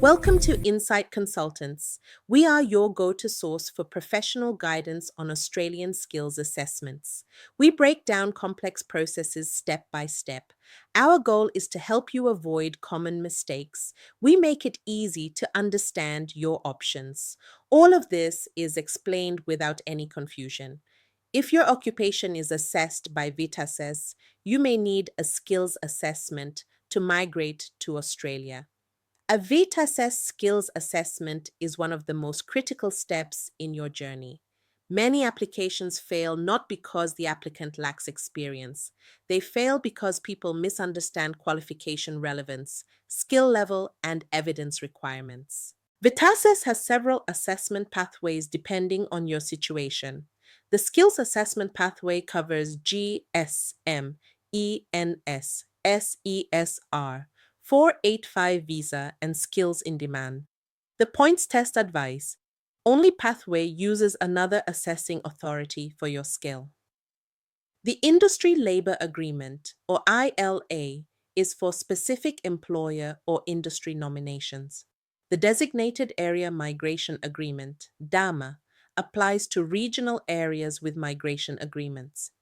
Welcome to Insight Consultants. We are your go-to source for professional guidance on Australian skills assessments. We break down complex processes step by step. Our goal is to help you avoid common mistakes. We make it easy to understand your options. All of this is explained without any confusion. If your occupation is assessed by VETASSESS, you may need a skills assessment to migrate to Australia. A VETASSESS Skills Assessment is one of the most critical steps in your journey. Many applications fail not because the applicant lacks experience. They fail because people misunderstand qualification relevance, skill level, and evidence requirements. VETASSESS has several assessment pathways depending on your situation. The Skills Assessment pathway covers GSM, ENS, SESR, 485 visa, and skills in demand. The points test advice. Only pathway uses another assessing authority for your skill. The Industry Labour Agreement, or ILA, is for specific employer or industry nominations. The Designated Area Migration Agreement, DAMA, applies to regional areas with migration agreements.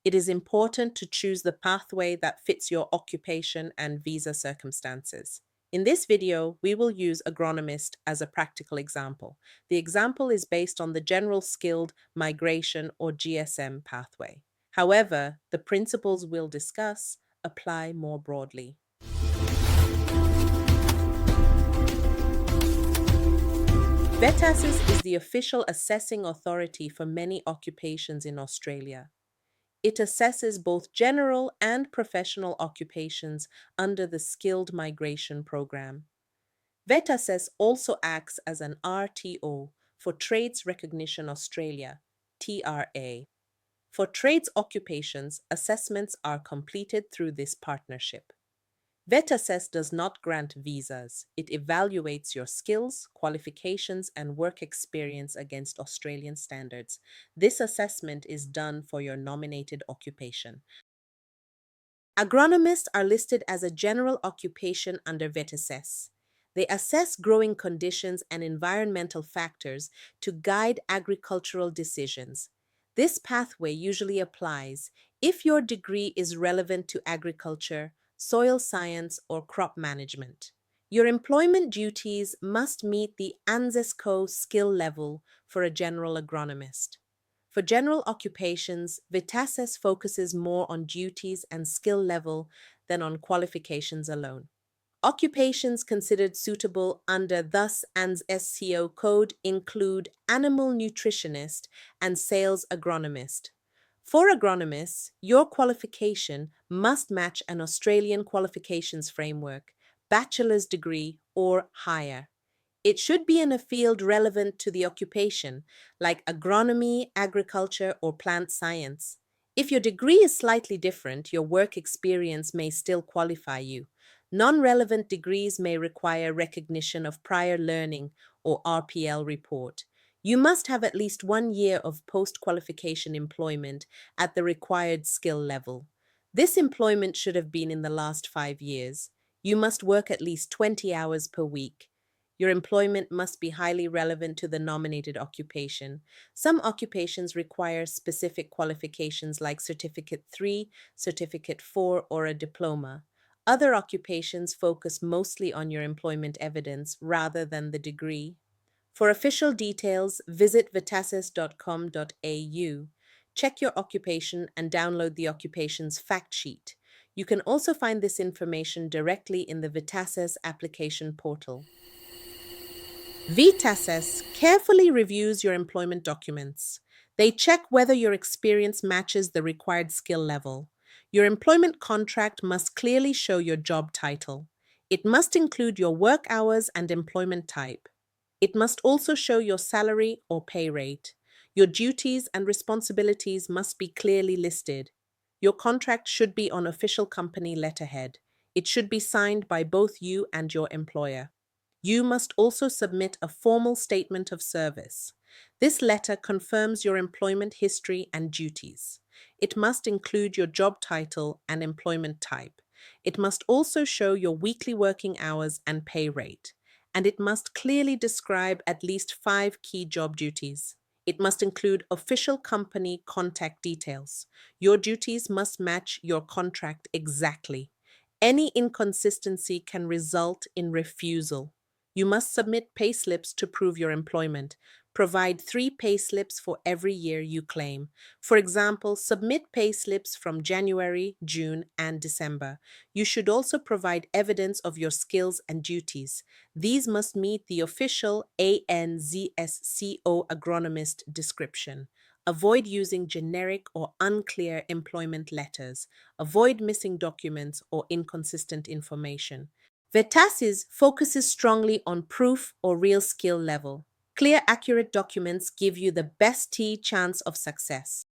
It is important to choose the pathway that fits your occupation and visa circumstances. In this video, we will use Agronomist as a practical example. The example is based on the General Skilled Migration or GSM pathway. However, the principles we'll discuss apply more broadly. VETASSESS is the official assessing authority for many occupations in Australia. It assesses both general and professional occupations under the Skilled Migration Program. VETASSESS also acts as an RTO for Trades Recognition Australia, TRA. For trades occupations, assessments are completed through this partnership. VETASSESS does not grant visas. It evaluates your skills, qualifications, and work experience against Australian standards. This assessment is done for your nominated occupation. Agronomists are listed as a general occupation under VETASSESS. They assess growing conditions and environmental factors to guide agricultural decisions. This pathway usually applies if your degree is relevant to agriculture, soil science, or crop management. Your employment duties must meet the ANZSCO skill level for a general agronomist. For general occupations, VETASSESS focuses more on duties and skill level than on qualifications alone. Occupations considered suitable under thus ANZSCO code include animal nutritionist and sales agronomist. For agronomists, your qualification must match an Australian qualifications framework, bachelor's degree, or higher. It should be in a field relevant to the occupation, like agronomy, agriculture, or plant science. If your degree is slightly different, your work experience may still qualify you. Non-relevant degrees may require recognition of prior learning or RPL report. You must have at least 1 year of post-qualification employment at the required skill level. This employment should have been in the last 5 years. You must work at least 20 hours per week. Your employment must be highly relevant to the nominated occupation. Some occupations require specific qualifications like Certificate 3, Certificate 4, or a diploma. Other occupations focus mostly on your employment evidence rather than the degree. For official details, visit vetasses.com.au. Check your occupation and download the occupation's fact sheet. You can also find this information directly in the VETASSESS application portal. VETASSESS carefully reviews your employment documents. They check whether your experience matches the required skill level. Your employment contract must clearly show your job title. It must include your work hours and employment type. It must also show your salary or pay rate. Your duties and responsibilities must be clearly listed. Your contract should be on official company letterhead. It should be signed by both you and your employer. You must also submit a formal statement of service. This letter confirms your employment history and duties. It must include your job title and employment type. It must also show your weekly working hours and pay rate. and it must clearly describe at least 5 key job duties. It must include official company contact details. Your duties must match your contract exactly. Any inconsistency can result in refusal. You must submit payslips to prove your employment. Provide 3 payslips for every year you claim. For example, submit payslips from January, June, and December. You should also provide evidence of your skills and duties. These must meet the official ANZSCO agronomist description. Avoid using generic or unclear employment letters. Avoid missing documents or inconsistent information. VETASSESS focuses strongly on proof or real skill level. Clear, accurate documents give you the best chance of success.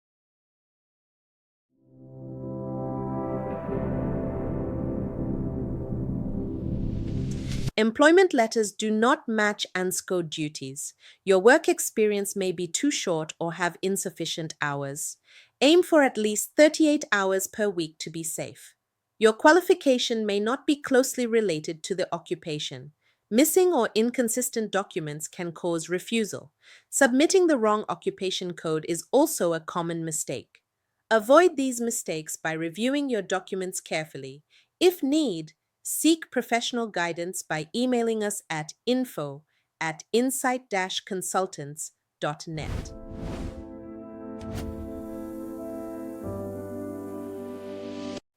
Employment letters do not match ANZSCO duties. Your work experience may be too short or have insufficient hours. Aim for at least 38 hours per week to be safe. Your qualification may not be closely related to the occupation. Missing or inconsistent documents can cause refusal. Submitting the wrong occupation code is also a common mistake. Avoid these mistakes by reviewing your documents carefully. If need, seek professional guidance by emailing us at info@insight-consultants.net.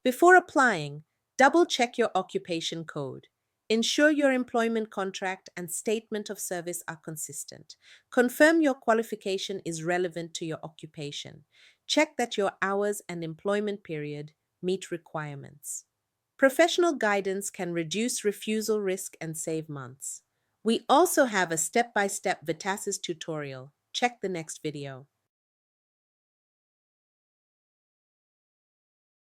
Before applying, double-check your occupation code. Ensure your employment contract and statement of service are consistent. Confirm your qualification is relevant to your occupation. Check that your hours and employment period meet requirements. Professional guidance can reduce refusal risk and save months. We also have a step-by-step VETASSESS tutorial. Check the next video.